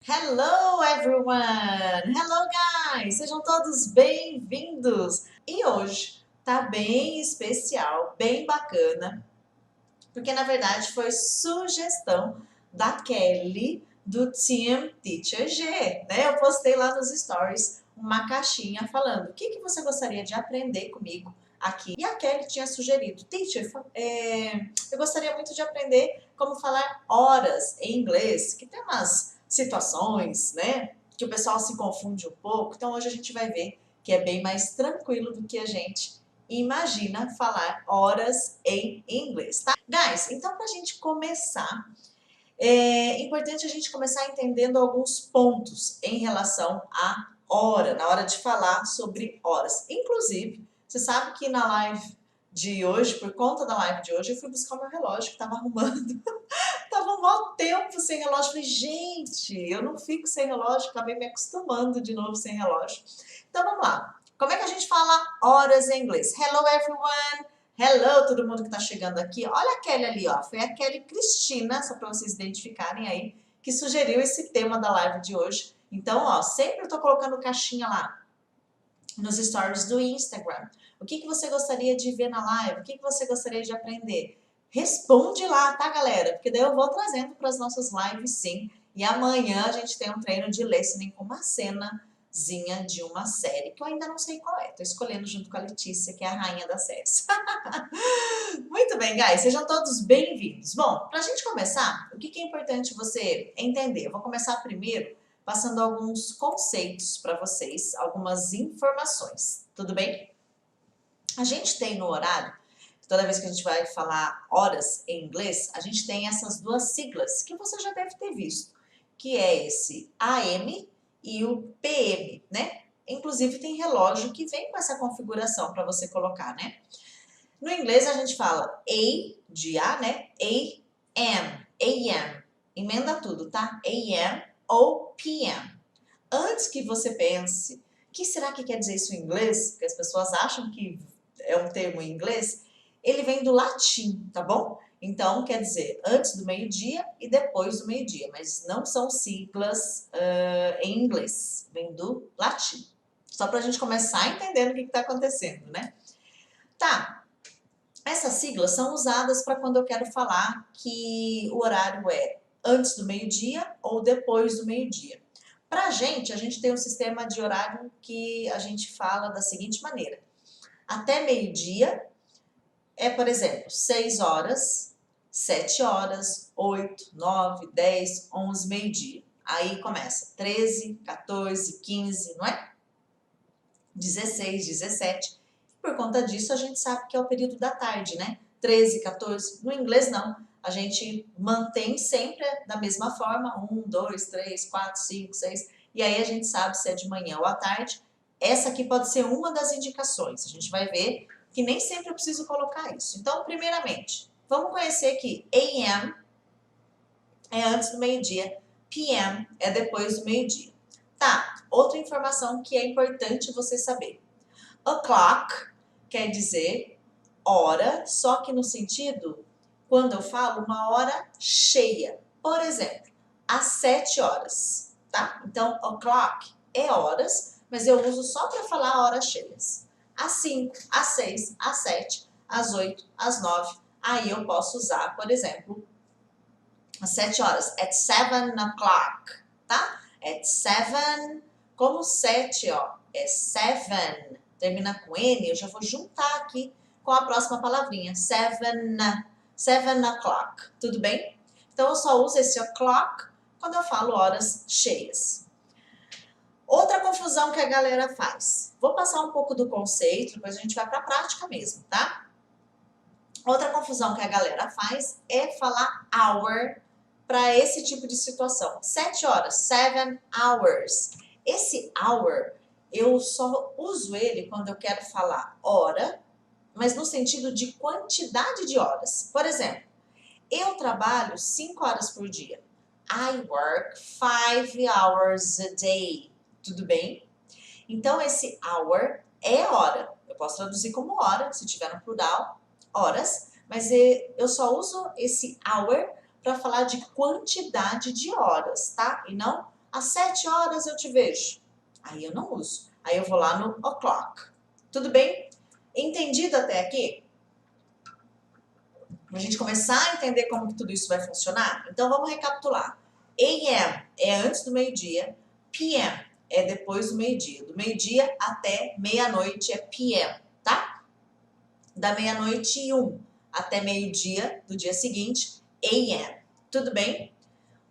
Hello everyone! Hello guys! Sejam todos bem-vindos! E hoje tá bem especial, bem bacana, porque na verdade foi sugestão da Kelly do Team Teacher G, né? Eu postei lá nos stories uma caixinha falando o que você gostaria de aprender comigo aqui. E a Kelly tinha sugerido, Teacher, eu gostaria muito de aprender como falar horas em inglês, que tem umas situações, né, que o pessoal se confunde um pouco. Então hoje a gente vai ver que é bem mais tranquilo do que a gente imagina falar horas em inglês, tá? Guys, então pra gente começar, é importante a gente começar entendendo alguns pontos em relação à hora, na hora de falar sobre horas. Inclusive, você sabe que na live de hoje, por conta da live de hoje, eu fui buscar o meu relógio que estava arrumando. Tava um mau tempo sem relógio. Falei, gente, eu não fico sem relógio, acabei me acostumando de novo sem relógio. Então vamos lá. Como é que a gente fala horas em inglês? Hello everyone! Hello, todo mundo que tá chegando aqui. Olha a Kelly ali, ó. Foi a Kelly Cristina, só para vocês identificarem aí, que sugeriu esse tema da live de hoje. Então, ó, sempre eu tô colocando caixinha lá nos stories do Instagram. O que você gostaria de ver na live? O que você gostaria de aprender? Responde lá, tá, galera? Porque daí eu vou trazendo para as nossas lives, sim. E amanhã a gente tem um treino de listening com uma cenazinha de uma série que eu ainda não sei qual é. Tô escolhendo junto com a Letícia, que é a rainha das séries. Muito bem, guys, sejam todos bem-vindos. Bom, para a gente começar, o que é importante você entender? Eu vou começar primeiro passando alguns conceitos para vocês, algumas informações, tudo bem? A gente tem no horário, toda vez que a gente vai falar horas em inglês, a gente tem essas duas siglas que você já deve ter visto, que é esse AM e o PM, né? Inclusive tem relógio que vem com essa configuração para você colocar, né? No inglês a gente fala A de A, né? AM, AM. Emenda tudo, tá? AM ou PM. Antes que você pense, o que será que quer dizer isso em inglês? Porque as pessoas acham que é um termo em inglês. Ele vem do latim, tá bom? Então, quer dizer antes do meio-dia e depois do meio-dia, mas não são siglas em inglês, vem do latim. Só para a gente começar entendendo o que está acontecendo, né? Tá, essas siglas são usadas para quando eu quero falar que o horário é antes do meio-dia ou depois do meio-dia. Para a gente tem um sistema de horário que a gente fala da seguinte maneira. Até meio-dia é, por exemplo, 6 horas, 7 horas, 8, 9, 10, 11, meio-dia. Aí começa 13, 14, 15, não é? 16, 17. Por conta disso, a gente sabe que é o período da tarde, né? 13, 14. No inglês, não. A gente mantém sempre da mesma forma. 1, 2, 3, 4, 5, 6. E aí a gente sabe se é de manhã ou à tarde. Essa aqui pode ser uma das indicações. A gente vai ver que nem sempre eu preciso colocar isso. Então, primeiramente, vamos conhecer que AM é antes do meio-dia, PM é depois do meio-dia. Tá, outra informação que é importante você saber. O'clock quer dizer hora, só que no sentido, quando eu falo, uma hora cheia. Por exemplo, às 7 horas, tá? Então, o'clock é horas, mas eu uso só para falar horas cheias. Às 5, às 6, às 7, às 8, às 9, aí eu posso usar, por exemplo, às 7 horas, at 7 o'clock, tá? At 7, como 7, ó, é 7, termina com N, eu já vou juntar aqui com a próxima palavrinha, 7 o'clock, tudo bem? Então, eu só uso esse o'clock quando eu falo horas cheias. Outra confusão que a galera faz. Vou passar um pouco do conceito, depois a gente vai para a prática mesmo, tá? Outra confusão que a galera faz é falar hour para esse tipo de situação. 7 horas, 7 hours. Esse hour, eu só uso ele quando eu quero falar hora, mas no sentido de quantidade de horas. Por exemplo, eu trabalho 5 horas por dia. I work 5 hours a day. Tudo bem? Então, esse hour é hora. Eu posso traduzir como hora, se tiver no plural, horas, mas eu só uso esse hour para falar de quantidade de horas, tá? E não às 7 horas eu te vejo. Aí eu não uso. Aí eu vou lá no o'clock. Tudo bem? Entendido até aqui? Pra gente começar a entender como que tudo isso vai funcionar? Então vamos recapitular. AM é antes do meio-dia, PM é depois do meio-dia. Do meio-dia até meia-noite é PM, tá? Da meia-noite e 1 até meio-dia do dia seguinte, AM. Tudo bem?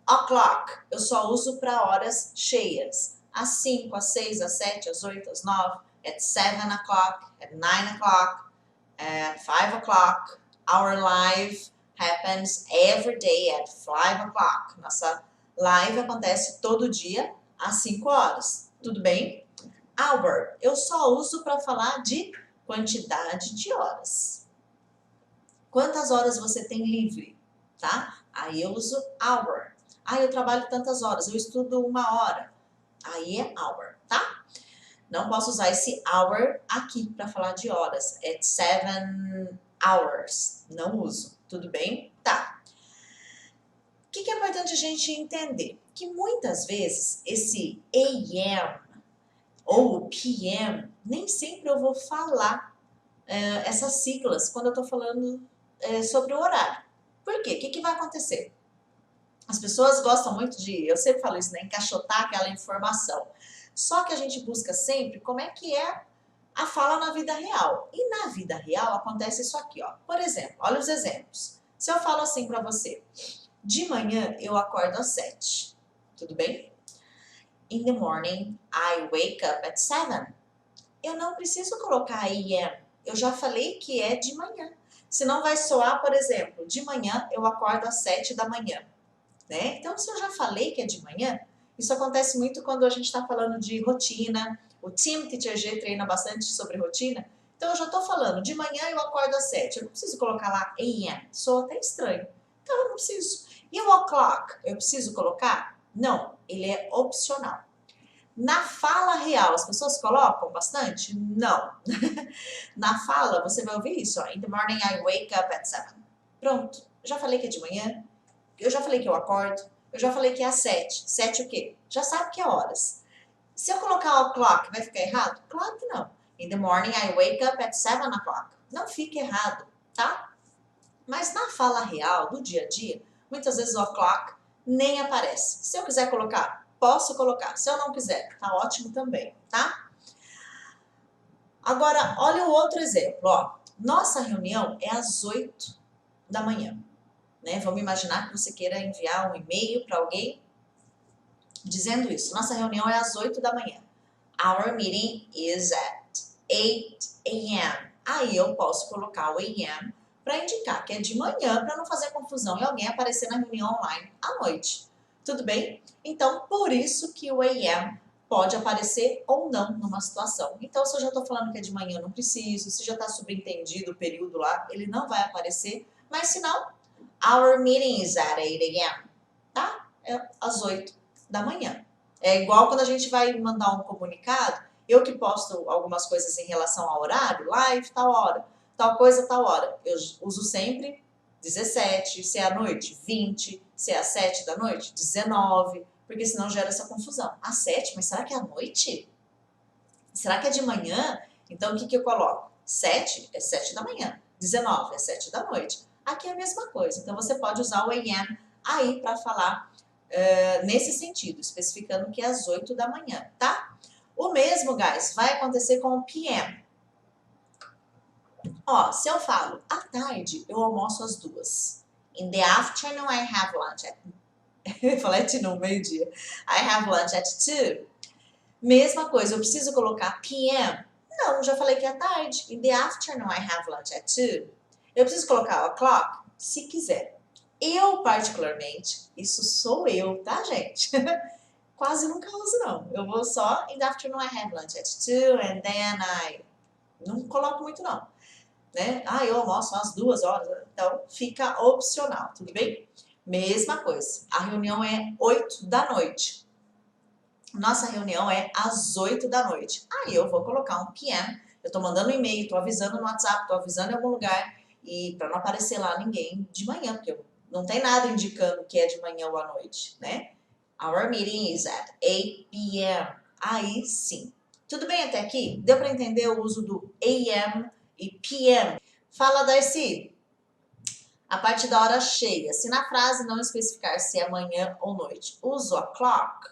O'clock eu só uso para horas cheias. Às 5, às 6, às 7, às 8, às 9, at 7 o'clock, at 9 o'clock, at 5 o'clock. Our live happens every day at 5 o'clock. Nossa live acontece todo dia às 5 horas. Tudo bem? Hour eu só uso para falar de quantidade de horas. Quantas horas você tem livre, tá? Aí eu uso hour. Ah, eu trabalho tantas horas, eu estudo 1 hora. Aí é hour, tá? Não posso usar esse hour aqui para falar de horas. It's 7 hours. Não uso. Tudo bem? Tá. O que é importante a gente entender? Que muitas vezes esse AM ou o PM, nem sempre eu vou falar essas siglas quando eu estou falando sobre o horário. Por quê? O que vai acontecer? As pessoas gostam muito de, eu sempre falo isso, né? Encaixotar aquela informação. Só que a gente busca sempre como é que é a fala na vida real. E na vida real acontece isso aqui, ó. Por exemplo, olha os exemplos. Se eu falo assim pra você, de manhã eu acordo às 7, tudo bem? In the morning, I wake up at 7. Eu não preciso colocar AM. Eu já falei que é de manhã. Senão vai soar, por exemplo, de manhã eu acordo às 7 da manhã. Né? Então, se eu já falei que é de manhã, isso acontece muito quando a gente está falando de rotina. O Team Teacher G treina bastante sobre rotina. Então, eu já estou falando, de manhã eu acordo às 7. Eu não preciso colocar lá AM. Soa até estranho. Então, eu não preciso. E o o'clock, eu preciso colocar? Não, ele é opcional. Na fala real, as pessoas colocam bastante? Não. Na fala, você vai ouvir isso, ó. In the morning I wake up at 7. Pronto. Já falei que é de manhã. Eu já falei que eu acordo. Eu já falei que é às 7. 7 o quê? Já sabe que é horas. Se eu colocar o'clock, vai ficar errado? Claro que não. In the morning I wake up at 7 o'clock. Não fica errado, tá? Mas na fala real, do dia a dia, muitas vezes o o'clock nem aparece. Se eu quiser colocar, posso colocar. Se eu não quiser, tá ótimo também, tá? Agora, olha o outro exemplo, ó. Nossa reunião é às 8 da manhã. Né? Vamos imaginar que você queira enviar um e-mail para alguém dizendo isso. Nossa reunião é às 8 da manhã. Our meeting is at 8 a.m. Aí eu posso colocar o a.m. para indicar que é de manhã, para não fazer confusão e alguém aparecer na reunião online à noite. Tudo bem? Então, por isso que o a.m. pode aparecer ou não numa situação. Então, se eu já estou falando que é de manhã, eu não preciso. Se já está subentendido o período lá, ele não vai aparecer. Mas se não, our meeting is at 8 a.m. Tá? É às 8 da manhã. É igual quando a gente vai mandar um comunicado, eu que posto algumas coisas em relação ao horário, live, tal hora, tal coisa, tal hora. Eu uso sempre 17, se é à noite, 20, se é às 7 da noite, 19, porque senão gera essa confusão. Às 7, mas será que é à noite? Será que é de manhã? Então, o que eu coloco? 7 é 7 da manhã, 19 é 7 da noite. Aqui é a mesma coisa. Então, você pode usar o AM aí para falar nesse sentido, especificando que é às 8 da manhã, tá? O mesmo, guys, vai acontecer com o PM. Ó, se eu falo, à tarde, eu almoço às 2. In the afternoon, I have lunch at... Eu falei no meio-dia. I have lunch at 2. Mesma coisa, eu preciso colocar PM? Não, já falei que é à tarde. In the afternoon, I have lunch at 2. Eu preciso colocar o'clock? Se quiser. Eu, particularmente, isso sou eu, tá, gente? Quase nunca uso, não. Eu vou só, in the afternoon I have lunch at 2, and then I... Não coloco muito, não. Né? Ah, eu almoço às 2 horas. Então, fica opcional, tudo bem? Mesma coisa. A reunião é 8 da noite. Nossa reunião é às 8 da noite. Aí eu vou colocar um PM. Eu tô mandando um e-mail, tô avisando no WhatsApp, tô avisando em algum lugar. E para não aparecer lá ninguém de manhã, porque não tem nada indicando que é de manhã ou à noite, né? Our meeting is at 8 p.m. Aí sim. Tudo bem até aqui? Deu para entender o uso do AM e PM? Fala, Darcy. A parte da hora cheia. Se na frase não especificar se é manhã ou noite, uso o'clock.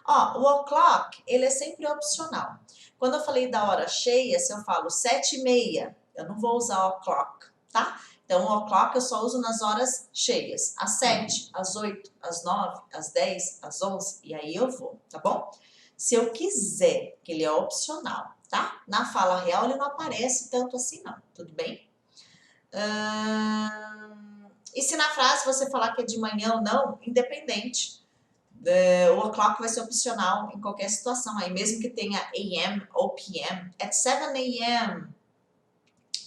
Ó, o o'clock, ele é sempre opcional. Quando eu falei da hora cheia, se eu falo 7h30, eu não vou usar o'clock, tá? Então, o o'clock eu só uso nas horas cheias. Às 7, às 8, às 9, às 10, às 11, e aí eu vou, tá bom? Se eu quiser, que ele é opcional, tá? Na fala real ele não aparece tanto assim não, tudo bem? E se na frase você falar que é de manhã ou não, independente, o o'clock vai ser opcional em qualquer situação aí, mesmo que tenha AM ou PM. At 7 a.m.,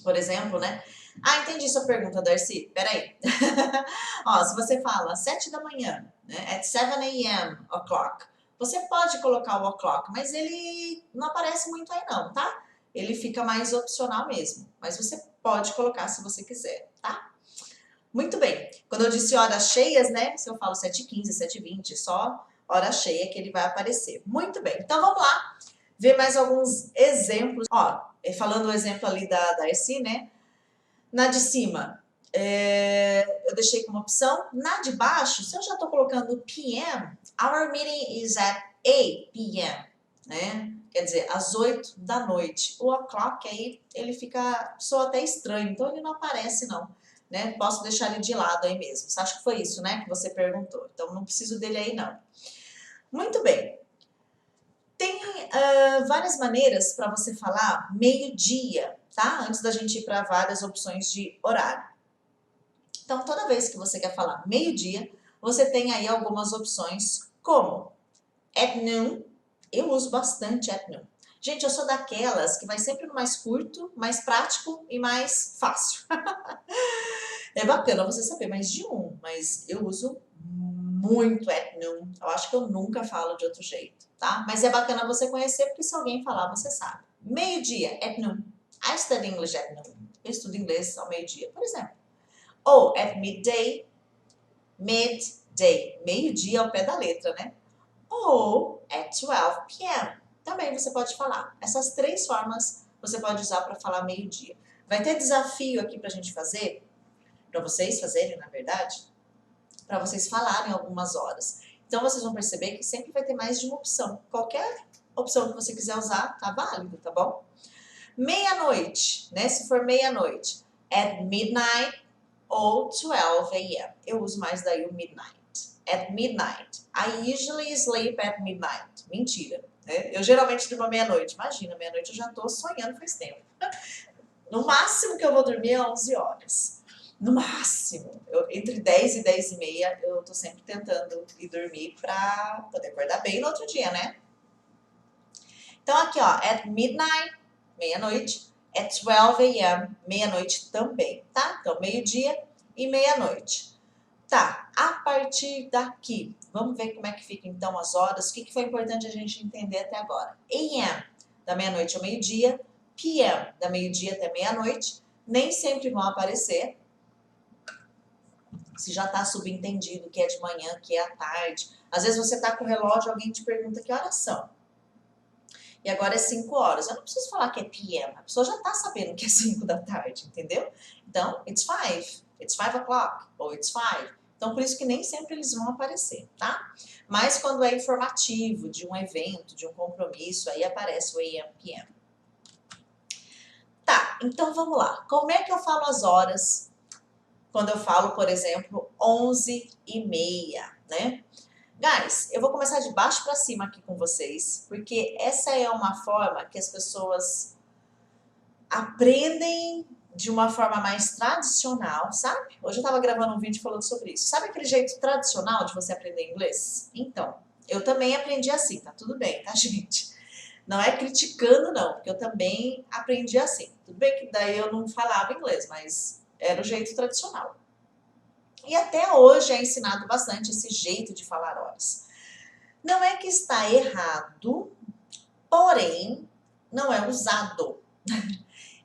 por exemplo, né? Ah, entendi sua pergunta, Darcy. Peraí. Ó, se você fala 7 da manhã, né? At 7 a.m. o'clock, você pode colocar o o'clock, mas ele não aparece muito aí não, tá? Ele fica mais opcional mesmo, mas você pode colocar se você quiser, tá? Muito bem. Quando eu disse horas cheias, né? Se eu falo 7h15, 7h20, só hora cheia que ele vai aparecer. Muito bem. Então, vamos lá ver mais alguns exemplos. Ó, falando o exemplo ali da Darcy, né? Na de cima, eu deixei como opção. Na de baixo, se eu já estou colocando PM, our meeting is at 8 p.m., né? Quer dizer, às 8 da noite. O o'clock aí, ele soa até estranho, então ele não aparece não, né? Posso deixar ele de lado aí mesmo. Você acha que foi isso, né, que você perguntou? Então não preciso dele aí não. Muito bem. Tem várias maneiras para você falar meio-dia, tá? Antes da gente ir para várias opções de horário. Então, toda vez que você quer falar meio-dia, você tem aí algumas opções, como at noon. Eu uso bastante at noon. Gente, eu sou daquelas que vai sempre no mais curto, mais prático e mais fácil. É bacana você saber mais de um, mas eu uso muito at noon. Eu acho que eu nunca falo de outro jeito, tá? Mas é bacana você conhecer, porque se alguém falar, você sabe. Meio-dia, at noon. I study English at noon. Eu estudo inglês ao meio-dia, por exemplo. Ou at midday, midday. Meio-dia ao pé da letra, né? Ou at 12 p.m. Também você pode falar. Essas três formas você pode usar para falar meio-dia. Vai ter desafio aqui para a gente fazer, para vocês fazerem, na verdade, para vocês falarem algumas horas. Então, vocês vão perceber que sempre vai ter mais de uma opção. Qualquer opção que você quiser usar, tá válido, tá bom? Meia-noite, né? Se for meia-noite, at midnight ou 12 a.m. Eu uso mais daí o midnight. At midnight. I usually sleep at midnight. Mentira, né? Eu geralmente durmo meia-noite. Imagina, meia-noite eu já tô sonhando faz tempo. No máximo que eu vou dormir é 11 horas. No máximo. Entre 10 e 10 e meia, eu tô sempre tentando ir dormir pra poder acordar bem no outro dia, né? Então, aqui, ó, at midnight, meia-noite, at 12 a.m., meia-noite também, tá? Então, meio-dia e meia-noite. Tá, a partir daqui, vamos ver como é que fica, então, as horas. O que foi importante a gente entender até agora? AM, da meia-noite ao meio-dia, PM, da meio-dia até meia-noite, nem sempre vão aparecer. Se já está subentendido que é de manhã, que é à tarde. Às vezes você está com o relógio, alguém te pergunta que horas são. E agora é 5 horas. Eu não preciso falar que é PM. A pessoa já está sabendo que é 5 da tarde, entendeu? Então, it's 5. It's 5 o'clock. Ou it's 5. Então, por isso que nem sempre eles vão aparecer, tá? Mas quando é informativo, de um evento, de um compromisso, aí aparece o AM, PM. Tá, então vamos lá. Como é que eu falo as horas quando eu falo, por exemplo, 11h30, né? Guys, eu vou começar de baixo para cima aqui com vocês, porque essa é uma forma que as pessoas aprendem de uma forma mais tradicional, sabe? Hoje eu estava gravando um vídeo falando sobre isso. Sabe aquele jeito tradicional de você aprender inglês? Então, eu também aprendi assim, tá tudo bem, tá, gente? Não é criticando, não, porque eu também aprendi assim. Tudo bem que daí eu não falava inglês, mas era o jeito tradicional. E até hoje é ensinado bastante esse jeito de falar horas. Não é que está errado, porém, não é usado.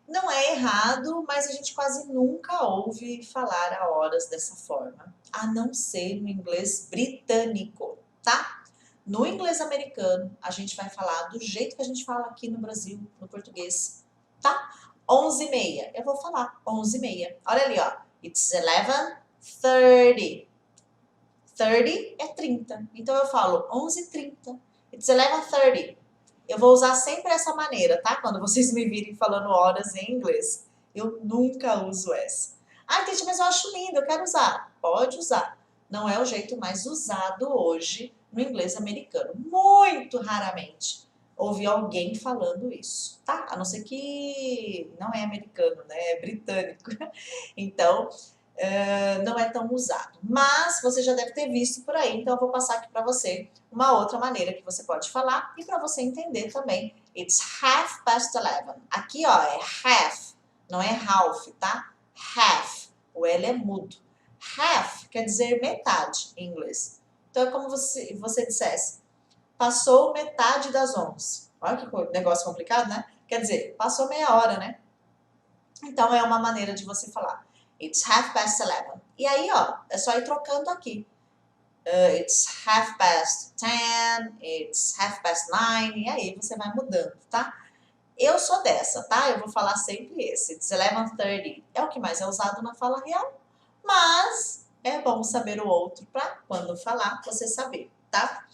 Não é errado, mas a gente quase nunca ouve falar a horas dessa forma, a não ser no inglês britânico, tá? No inglês americano, a gente vai falar do jeito que a gente fala aqui no Brasil, no português, tá? 11h30, eu vou falar 11h30. Olha ali, ó. It's 11:30. 30 é 30. Então eu falo 11h30. It's 11:30. Eu vou usar sempre essa maneira, tá? Quando vocês me virem falando horas em inglês. Eu nunca uso essa. Ah, Titi, mas eu acho lindo, eu quero usar. Pode usar. Não é o jeito mais usado hoje no inglês americano. Muito raramente ouvi alguém falando isso, tá? A não ser que não é americano, né? É britânico. Então, não é tão usado. Mas você já deve ter visto por aí, então eu vou passar aqui para você uma outra maneira que você pode falar e para você entender também. It's 11:30. Aqui, ó, é half, não é half, tá? Half. O L é mudo. Half quer dizer metade em inglês. Então é como você dissesse, passou metade das 11. Olha que negócio complicado, né? Quer dizer, passou meia hora, né? Então é uma maneira de você falar. It's 11:30. E aí, ó, é só ir trocando aqui. It's 10:30, it's 9:30, e aí você vai mudando, tá? Eu sou dessa, tá? Eu vou falar sempre esse. It's 11:30. É o que mais é usado na fala real, mas é bom saber o outro para quando falar você saber, tá?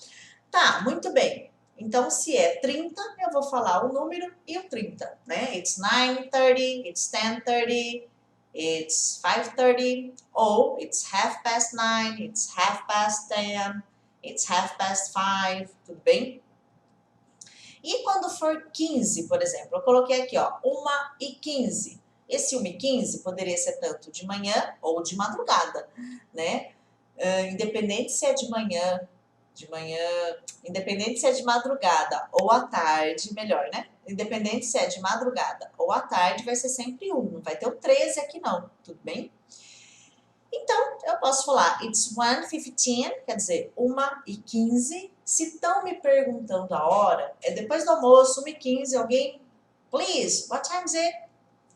Tá, muito bem. Então, se é 30, eu vou falar o número e o 30, né? It's 9:30, it's 10:30, it's 5:30, ou it's 9:30, it's 10:30, it's 5:30, tudo bem? E quando for 15, por exemplo, eu coloquei aqui, ó, 1h15. Esse 1h15 poderia ser tanto de manhã ou de madrugada, né? Independente se é de manhã, independente se é de madrugada ou à tarde, melhor, né? Independente se é de madrugada ou à tarde, vai ser sempre 1, não vai ter o 13 aqui não, tudo bem? Então, eu posso falar it's 1:15, quer dizer, 1h15. Se estão me perguntando a hora, é depois do almoço, 1h15, alguém, please, what time is it?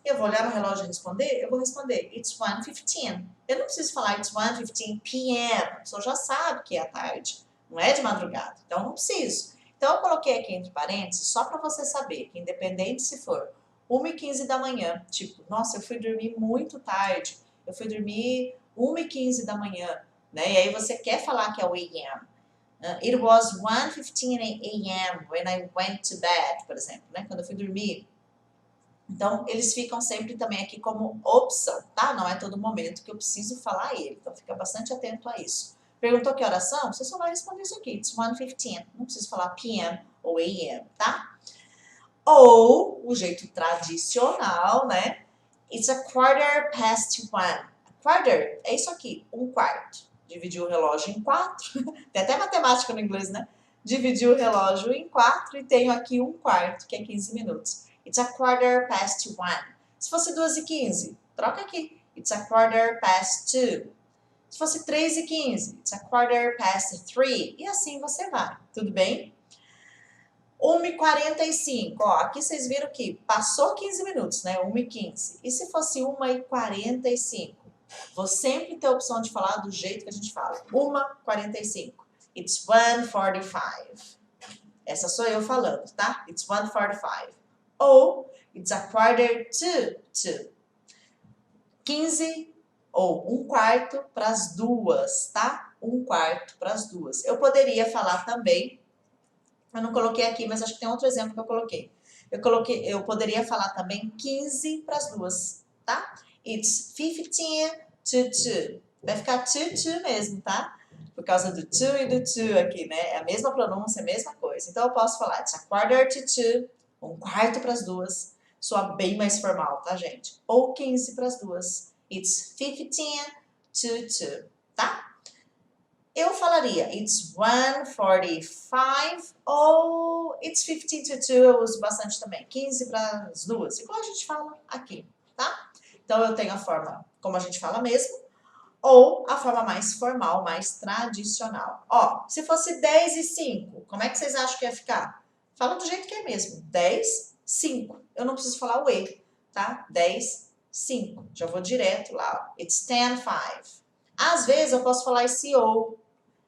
Eu vou olhar no relógio e responder? Eu vou responder, it's 1:15. Eu não preciso falar it's 1:15 p.m., a pessoa já sabe que é à tarde, não é de madrugada, então não preciso. Então eu coloquei aqui entre parênteses só para você saber que independente se for 1h15 da manhã, tipo, nossa, eu fui dormir muito tarde, eu fui dormir 1h15 da manhã, né? E aí você quer falar que é o a.m. It was 1:15 a.m. when I went to bed, por exemplo, né? Quando eu fui dormir. Então, eles ficam sempre também aqui como opção, tá? Não é todo momento que eu preciso falar ele. Então, fica bastante atento a isso. Perguntou que oração? Você só vai responder isso aqui. It's 1:15. Não preciso falar p.m. ou a.m., tá? Ou, o jeito tradicional, né? It's 1:15. Quarter é isso aqui, 1/4. Dividir o relógio em 4. Tem até matemática no inglês, né? Dividir o relógio em 4 e tenho aqui 1/4, que é 15 minutos. It's 1:15. Se fosse 2h15, troca aqui. It's 1:15. Se fosse 3h15, it's 1:15. E assim você vai, tudo bem? 1h45, ó, aqui vocês viram que passou 15 minutos, né? 1h15. E se fosse 1h45? Vou sempre ter a opção de falar do jeito que a gente fala. 1h45. It's 1:45. Essa sou eu falando, tá? It's 1:45. Ou it's 1:45. 15 ou 1/4 para as 2, tá? 1/4 para as 2. Eu poderia falar também, eu não coloquei aqui, mas acho que tem outro exemplo que eu coloquei. Eu poderia falar também 15 para as 2, tá? It's 15 to 2. Vai ficar to mesmo, tá? Por causa do to e do to aqui, né? É a mesma pronúncia, a mesma coisa. Então eu posso falar it's 1/4 to 2, 1/4 para as 2. Soa bem mais formal, tá, gente? Ou 15 para as 2. It's 15 to 2, tá? Eu falaria it's 1:45 ou it's 15 to 2, eu uso bastante também. 15 para as 2, igual a gente fala aqui, tá? Então eu tenho a forma como a gente fala mesmo, ou a forma mais formal, mais tradicional. Ó, se fosse 10:05, como é que vocês acham que ia ficar? Fala do jeito que é mesmo. 10:05. Eu não preciso falar o E, tá? 10:05. Já vou direto lá. Ó. It's 10:05. Às vezes eu posso falar esse ou.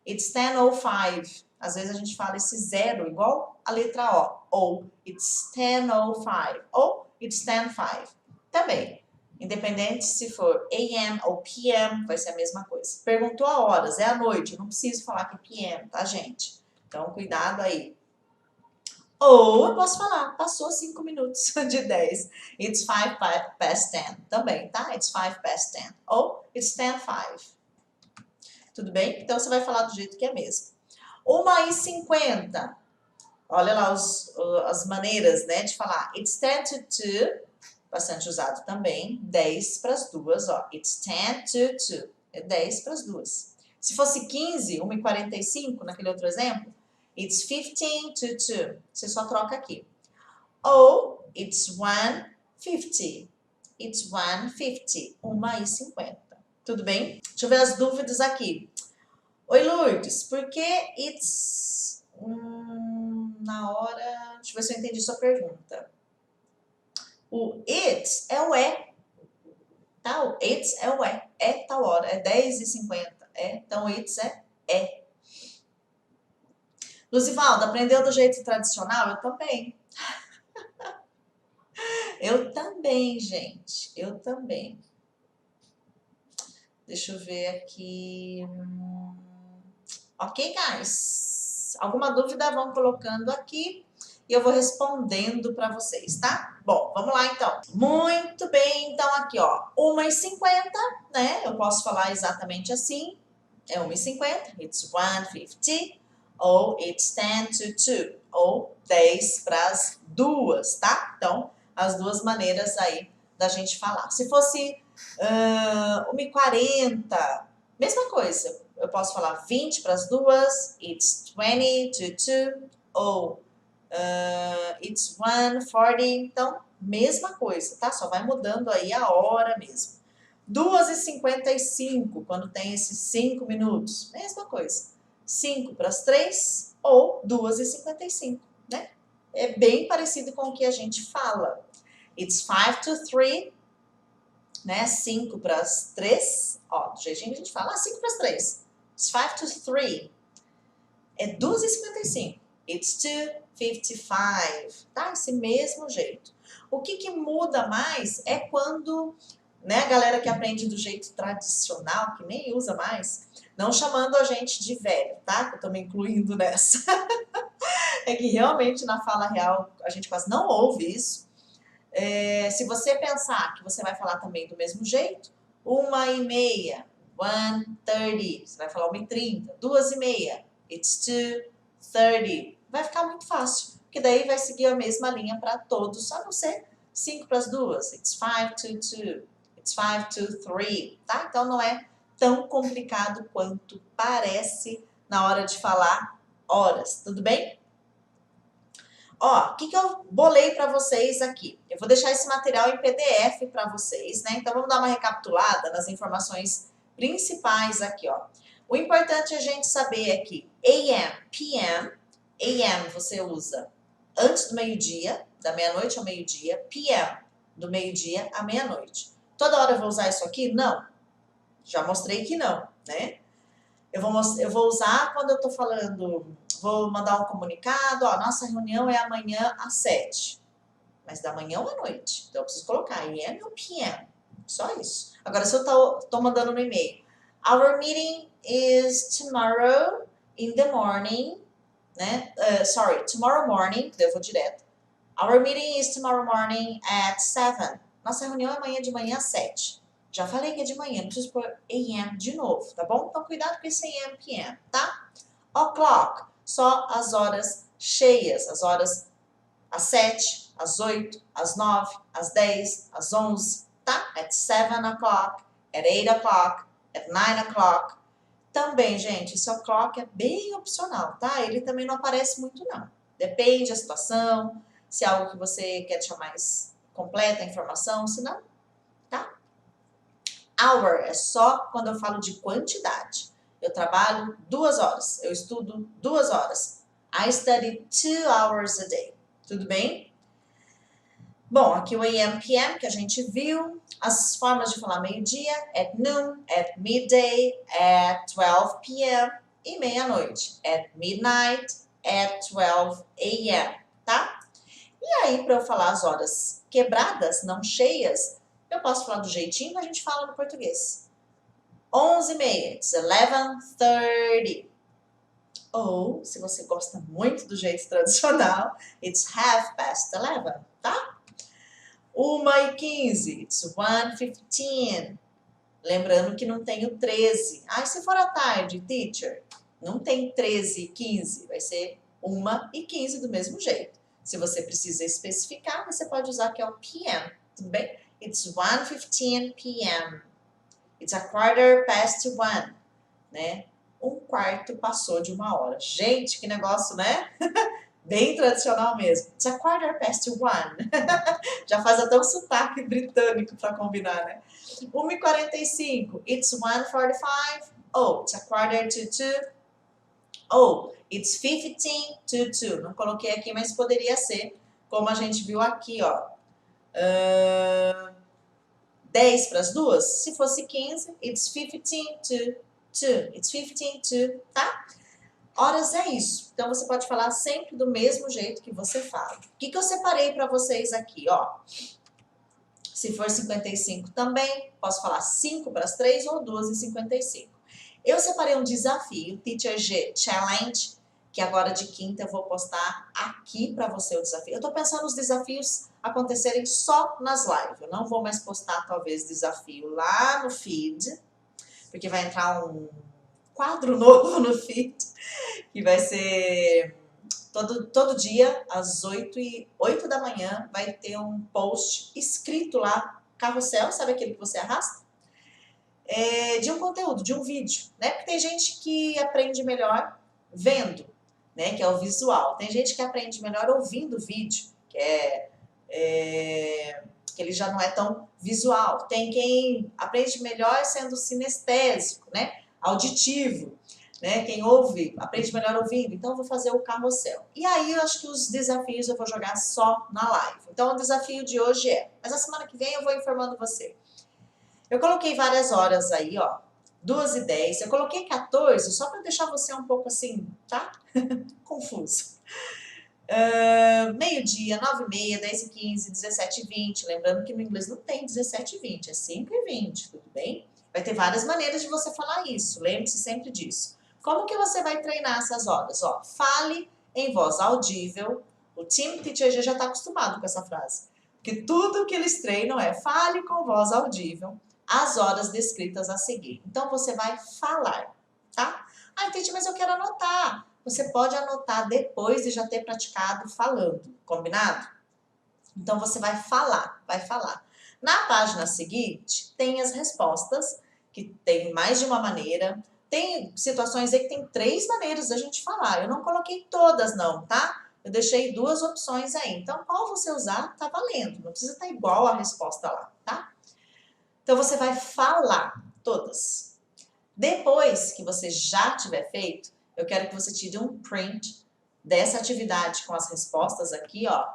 It's 10:05. Às vezes a gente fala esse zero igual a letra O. Ou it's 10:05. Ou it's 10:05. Também. Independente se for AM ou PM, vai ser a mesma coisa. Perguntou a horas, é à noite. Eu não preciso falar que é PM, tá, gente? Então, cuidado aí. Ou eu posso falar, passou 5 minutos de 10. It's 5 past 10. Também, tá? It's 5 past 10. Ou it's 10:05. Tudo bem? Então, você vai falar do jeito que é mesmo. 1:50. Olha lá as maneiras, né, de falar. It's 10 to 2. Bastante usado também. 10 para as 2, ó. It's 10 to 2. É 10 para as 2. Se fosse 15, 1:45, naquele outro exemplo, it's 15 to 2. Você só troca aqui. Ou it's 1:50. It's 1:50. 1:50. Tudo bem? Deixa eu ver as dúvidas aqui. Oi, Lourdes, por que it's... na hora... Deixa eu ver se eu entendi sua pergunta. O it's é o é, tá? O it's é o é. É tal hora, é 10:50. É, então it's é é. Luzivaldo, aprendeu do jeito tradicional? Eu também. Eu também, gente. Eu também. Deixa eu ver aqui... Ok, guys? Alguma dúvida, vão colocando aqui e eu vou respondendo para vocês, tá? Bom, vamos lá então. Muito bem, então aqui, ó, 1:50, né? Eu posso falar exatamente assim. É 1:50, it's 1:50, ou it's 10 to 2, ou 10 para as 2, tá? Então, as duas maneiras aí da gente falar. Se fosse 1:40, mesma coisa. Eu posso falar 20 para as 2, it's 20 to 2, ou it's 1:40. Então, mesma coisa, tá? Só vai mudando aí a hora mesmo. 2:55, quando tem esses 5 minutos, mesma coisa. 5 para as 3 ou 2:55, né? É bem parecido com o que a gente fala. It's 5 to 3, né? 5 para as 3. Ó, do jeitinho que a gente fala, 5 para as 3. It's 5 to 3. É 2:55. It's 2:55. Tá? Esse mesmo jeito. O que muda mais é quando, né, a galera que aprende do jeito tradicional, que nem usa mais, não chamando a gente de velho, tá? Que eu tô me incluindo nessa. É que realmente na fala real a gente quase não ouve isso. Se você pensar que você vai falar também do mesmo jeito, 1:30, 1:30, você vai falar 1:30, 2:30, it's 2:30. Vai ficar muito fácil, porque daí vai seguir a mesma linha para todos, a não ser 5 para as 2, it's 5 to 2, it's 5 to 3, tá? Então não é tão complicado quanto parece na hora de falar horas, tudo bem? Ó, o que eu bolei para vocês aqui? Eu vou deixar esse material em PDF para vocês, né? Então, vamos dar uma recapitulada nas informações principais aqui, ó. O importante a gente saber é que AM, PM, AM você usa antes do meio-dia, da meia-noite ao meio-dia, PM, do meio-dia à meia-noite. Toda hora eu vou usar isso aqui? Não. Já mostrei que não, né? Eu vou usar quando eu tô falando... Vou mandar um comunicado, ó, nossa reunião é amanhã às 7. Mas da manhã ou à noite. Então eu preciso colocar AM ou PM. Só isso. Agora, se eu tô mandando no e-mail, our meeting is tomorrow in the morning, né? Tomorrow morning, eu vou direto. Our meeting is tomorrow morning at 7. Nossa reunião é amanhã de manhã às 7. Já falei que é de manhã, não preciso pôr AM de novo, tá bom? Então cuidado com esse AM, PM, tá? O'clock. Só as horas cheias, as horas às 7, às 8, às 9, às 10, às 11, tá? At 7 o'clock, at 8 o'clock, at 9 o'clock. Também, gente, esse o'clock é bem opcional, tá? Ele também não aparece muito, não. Depende da situação, se é algo que você quer deixar mais completa a informação, se não, tá? Hour é só quando eu falo de quantidade. Eu trabalho 2 horas, eu estudo 2 horas. I study 2 hours a day. Tudo bem? Bom, aqui o AM, PM que a gente viu. As formas de falar meio-dia, at noon, at midday, at 12 p.m., e meia-noite. At midnight, at 12 a.m., tá? E aí, para eu falar as horas quebradas, não cheias, eu posso falar do jeitinho que a gente fala no português. 11h30, it's 11:30. Ou, se você gosta muito do jeito tradicional, it's 11:30, tá? 1h15, it's 1:15. Lembrando que não tem o 13. Ah, e se for à tarde, teacher? Não tem 13h15, vai ser 1h15 do mesmo jeito. Se você precisa especificar, você pode usar que é o PM, tudo bem? It's 1:15 p.m. It's 1:15, né? 1/4 passou de 1 hora. Gente, que negócio, né? Bem tradicional mesmo. It's 1:15. Já faz até um sotaque britânico para combinar, né? 1h45. It's 1:45. Oh, it's 1:45. Oh, it's 15 to 2. Não coloquei aqui, mas poderia ser, como a gente viu aqui, ó. 10 para as 2. Se fosse 15, it's 15 to 2. It's 15 to, tá? Horas é isso. Então, você pode falar sempre do mesmo jeito que você fala. O que eu separei para vocês aqui, ó? Se for 55 também, posso falar 5 para as 3 ou 2h55. Eu separei um desafio, Teacher G Challenge, que agora de quinta eu vou postar aqui para você o desafio. Eu tô pensando os desafios acontecerem só nas lives. Eu não vou mais postar, talvez, desafio lá no feed, porque vai entrar um quadro novo no feed, que vai ser todo dia, às 8 da manhã, vai ter um post escrito lá, carrossel, sabe aquele que você arrasta? De um conteúdo, de um vídeo, né? Porque tem gente que aprende melhor vendo, né? Que é o visual. Tem gente que aprende melhor ouvindo vídeo, que que ele já não é tão visual. Tem quem aprende melhor sendo sinestésico, né? Auditivo, né? Quem ouve aprende melhor ouvindo. Então eu vou fazer o carrossel. E aí eu acho que os desafios eu vou jogar só na live. Então o desafio de hoje mas a semana que vem eu vou informando você. Eu coloquei várias horas aí, ó. 2h10. Eu coloquei 14 só para deixar você um pouco assim, tá? Confuso. Meio-dia, 9h30, 10h15, 17h20. Lembrando que no inglês não tem 17h20, é 5h20, tudo bem? Vai ter várias maneiras de você falar isso. Lembre-se sempre disso. Como que você vai treinar essas horas? Ó, fale em voz audível. O Team Teacher G já está acostumado com essa frase. Porque tudo que eles treinam é fale com voz audível as horas descritas a seguir. Então, você vai falar, tá? Ah, Teacher, mas eu quero anotar. Você pode anotar depois de já ter praticado falando, combinado? Então, você vai falar, vai falar. Na página seguinte, tem as respostas, que tem mais de uma maneira. Tem situações aí que tem 3 maneiras da gente falar. Eu não coloquei todas não, tá? Eu deixei 2 opções aí. Então, qual você usar, tá valendo. Não precisa estar igual a resposta lá, tá? Então, você vai falar todas. Depois que você já tiver feito, eu quero que você tire um print dessa atividade com as respostas aqui, ó.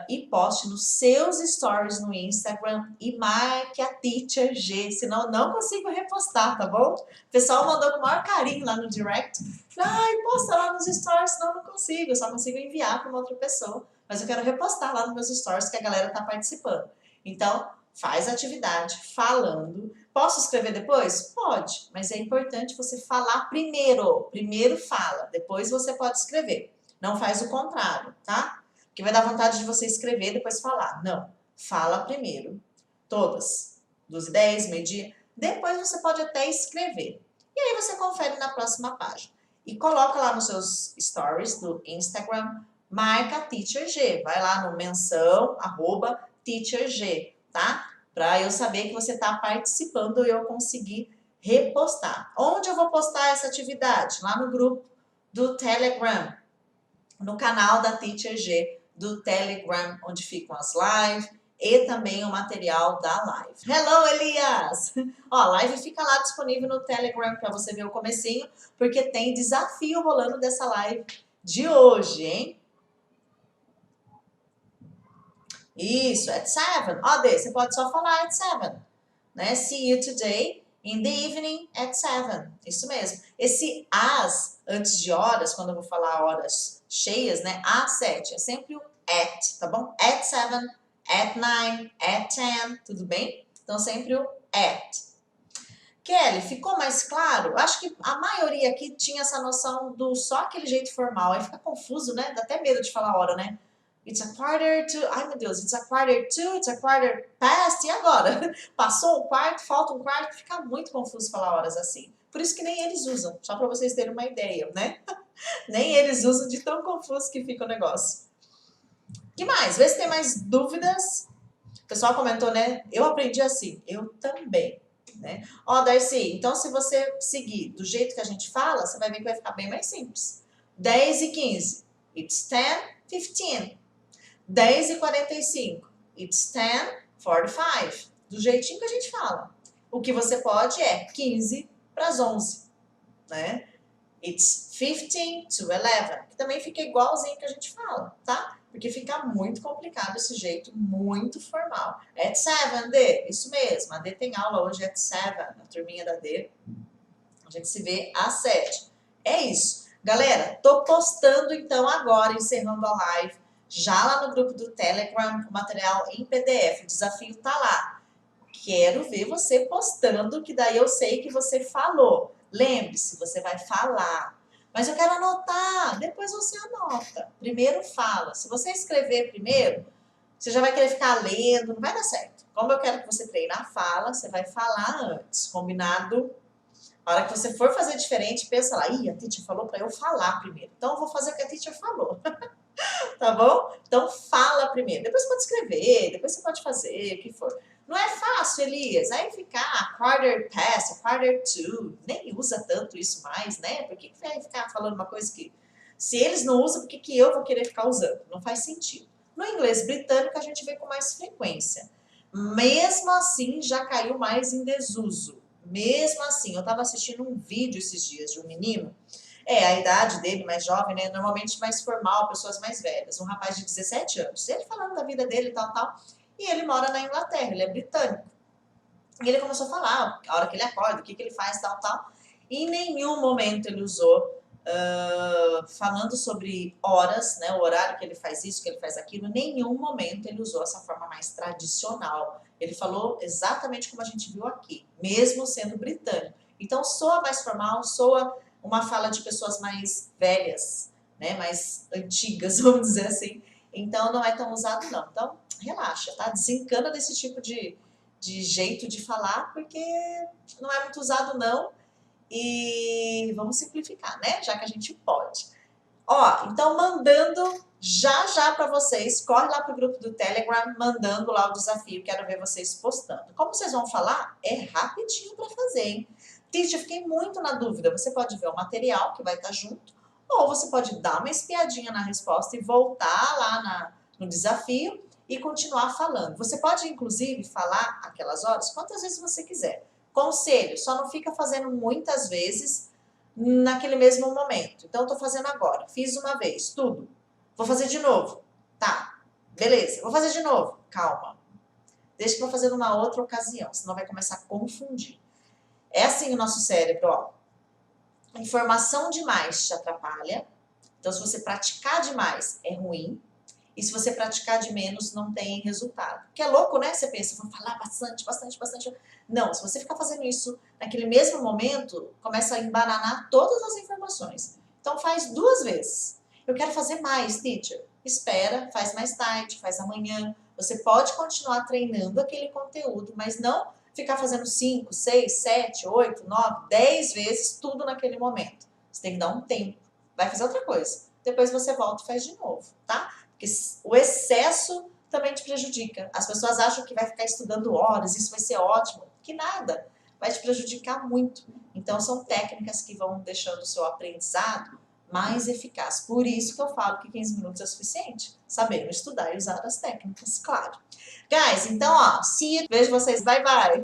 E poste nos seus stories no Instagram e marque a Teacher G, senão eu não consigo repostar, tá bom? O pessoal mandou com o maior carinho lá no direct. Ai, posta lá nos stories, senão eu não consigo, eu só consigo enviar para uma outra pessoa. Mas eu quero repostar lá nos meus stories que a galera tá participando. Então, faz a atividade falando. Posso escrever depois? Pode, mas é importante você falar primeiro. Primeiro fala, depois você pode escrever. Não faz o contrário, tá? Porque vai dar vontade de você escrever e depois falar. Não, fala primeiro. Todas. 2h10, meio-dia. Depois você pode até escrever. E aí você confere na próxima página. E coloca lá nos seus stories do Instagram, marca Teacher G. Vai lá no menção, @TeacherG, tá? Para eu saber que você está participando e eu conseguir repostar. Onde eu vou postar essa atividade? Lá no grupo do Telegram, no canal da Teacher G do Telegram, onde ficam as lives e também o material da live. Hello, Elias! Ó, a live fica lá disponível no Telegram para você ver o comecinho, porque tem desafio rolando dessa live de hoje, hein? Isso, at 7. Ó, Dê, você pode só falar at 7, né? See you today In the evening at 7. Isso mesmo. Esse as antes de horas, quando eu vou falar horas cheias, né? Às 7, é sempre o at, tá bom? At 7, at 9, at 10, tudo bem? Então sempre o at. Kelly, ficou mais claro? Acho que a maioria aqui tinha essa noção do só aquele jeito formal. Aí fica confuso, né? Dá até medo de falar hora, né? It's a quarter to... Ai, meu Deus. It's a quarter to, it's a quarter past. E agora? Passou um quarto, falta um quarto. Fica muito confuso falar horas assim. Por isso que nem eles usam. Só para vocês terem uma ideia, né? Nem eles usam de tão confuso que fica o negócio. Que mais? Vê se tem mais dúvidas. O pessoal comentou, né? Eu aprendi assim. Eu também. Né? Ó, Darcy, então se você seguir do jeito que a gente fala, você vai ver que vai ficar bem mais simples. 10 e 15. It's 10, 15. 10 e 45. It's 10:45. Do jeitinho que a gente fala. O que você pode é 15 para as 11. Né? It's 15 to 11. Que também fica igualzinho que a gente fala, tá? Porque fica muito complicado esse jeito, muito formal. At 7, D. Isso mesmo. A D tem aula hoje at 7, a turminha da D. A gente se vê às 7. É isso. Galera, tô postando então agora, encerrando a live, já lá no grupo do Telegram, o material em PDF. O desafio tá lá. Quero ver você postando, que daí eu sei que você falou. Lembre-se, você vai falar. Mas eu quero anotar, depois você anota. Primeiro fala. Se você escrever primeiro, você já vai querer ficar lendo, não vai dar certo. Como eu quero que você treine a fala, você vai falar antes, combinado? A hora que você for fazer diferente, pensa lá, ih, a teacher falou para eu falar primeiro. Então eu vou fazer o que a teacher falou. Tá bom? Então fala primeiro. Depois você pode escrever, depois você pode fazer, o que for. Não é fácil, Elias. Aí ficar quarter past, quarter to, nem usa tanto isso mais, né? Por que vai ficar falando uma coisa que... Se eles não usam, por que eu vou querer ficar usando? Não faz sentido. No inglês britânico a gente vê com mais frequência. Mesmo assim, já caiu mais em desuso. Mesmo assim, eu estava assistindo um vídeo esses dias de um menino, a idade dele mais jovem, né? Normalmente mais formal, pessoas mais velhas. Um rapaz de 17 anos. Ele falando da vida dele e tal, tal. E ele mora na Inglaterra, ele é britânico. E ele começou a falar a hora que ele acorda, o que ele faz, tal, tal. E em nenhum momento ele usou, falando sobre horas, né? O horário que ele faz isso, que ele faz aquilo. Em nenhum momento ele usou essa forma mais tradicional. Ele falou exatamente como a gente viu aqui, mesmo sendo britânico. Então soa mais formal, soa uma fala de pessoas mais velhas, né? Mais antigas, vamos dizer assim. Então não é tão usado não. Então relaxa, tá? Desencana desse tipo de jeito de falar, porque não é muito usado não. E vamos simplificar, né? Já que a gente pode. Ó, então mandando já para vocês, corre lá pro grupo do Telegram, mandando lá o desafio, quero ver vocês postando. Como vocês vão falar, é rapidinho para fazer, hein? Teacher, fiquei muito na dúvida, você pode ver o material que vai estar junto, ou você pode dar uma espiadinha na resposta e voltar lá no desafio e continuar falando. Você pode, inclusive, falar aquelas horas quantas vezes você quiser. Conselho, só não fica fazendo muitas vezes naquele mesmo momento. Então, eu tô fazendo agora. Fiz uma vez, tudo. Vou fazer de novo. Tá, beleza. Vou fazer de novo. Calma. Deixa que eu vou fazer numa outra ocasião, senão vai começar a confundir. É assim o nosso cérebro, ó. Informação demais te atrapalha. Então, se você praticar demais, é ruim. E se você praticar de menos, não tem resultado. Que é louco, né? Você pensa, vou falar bastante. Não, se você ficar fazendo isso naquele mesmo momento, começa a embananar todas as informações. Então faz 2 vezes. Eu quero fazer mais, teacher. Espera, faz mais tarde, faz amanhã. Você pode continuar treinando aquele conteúdo, mas não ficar fazendo 5, 6, 7, 8, 9, 10 vezes tudo naquele momento. Você tem que dar um tempo. Vai fazer outra coisa. Depois você volta e faz de novo, tá? Porque o excesso também te prejudica. As pessoas acham que vai ficar estudando horas, isso vai ser ótimo. Que nada, vai te prejudicar muito. Então, são técnicas que vão deixando o seu aprendizado mais eficaz. Por isso que eu falo que 15 minutos é suficiente. Sabendo estudar e usar as técnicas, claro. Guys, então, ó, vejo vocês, bye, bye.